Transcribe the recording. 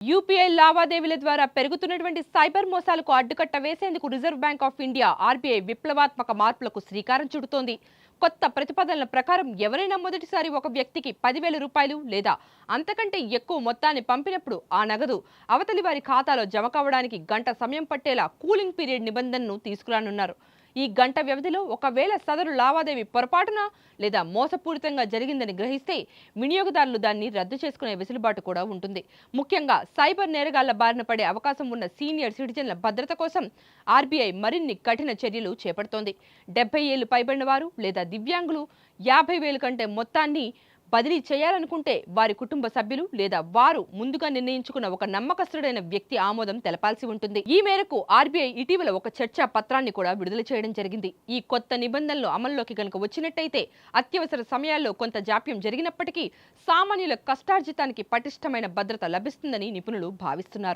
UPI లావాదేవీల ద్వారా పెరుగుతున్నటువంటి సైబర్ మోసాలకు అడ్డుకట్ట వేసేందుకు reserve bank of India RBI విప్లవాత్మక మార్పులకు శ్రీకారం చుడుతోంది. కొత్త ప్రతిపాదనల ప్రకారం ఎవరైనా మొదటిసారి ఒక వ్యక్తికి 10,000 రూపాయలు లేదా అంతకంటే ఎక్కువ మొత్తాన్ని పంపినప్పుడు ఆ నగదు అవతలి వారి ఖాతాలో జమ కావడానికి గంట సమయం పట్టేలా కూలింగ్ పీరియడ్ నిబంధనను తీసుకురానున్నారు. ఈ గంట వ్యవధిలో ఒకవేళ సదరు లావాదేవీ పొరపాటున లేదా మోసపూరితంగా జరిగిందని గ్రహిస్తే వినియోగదారులు దాన్ని రద్దు చేసుకునే వెసులుబాటు కూడా ఉంటుంది. ముఖ్యంగా సైబర్ నేరగాళ్ల బారిన పడే అవకాశం ఉన్న సీనియర్ సిటిజన్ల భద్రత కోసం ఆర్బీఐ మరిన్ని కఠిన చర్యలు చేపడుతోంది. 70 ఏళ్లు పైబడిన వారు లేదా దివ్యాంగులు 50,000 కంటే మొత్తాన్ని బదిలీ చేయాలనుకుంటే వారి కుటుంబ సభ్యులు లేదా వారు ముందుగా నిర్ణయించుకున్న ఒక నమ్మకస్తుడైన వ్యక్తి ఆమోదం తెలపాల్సి ఉంటుంది. ఈ మేరకు ఆర్బీఐ ఇటీవల ఒక చర్చా పత్రాన్ని కూడా విడుదల చేయడం జరిగింది. ఈ కొత్త నిబంధనలు అమల్లోకి కనుక వచ్చినట్టయితే అత్యవసర సమయాల్లో కొంత జాప్యం జరిగినప్పటికీ సామాన్యుల కష్టార్జితానికి పటిష్టమైన భద్రత లభిస్తుందని నిపుణులు భావిస్తున్నారు.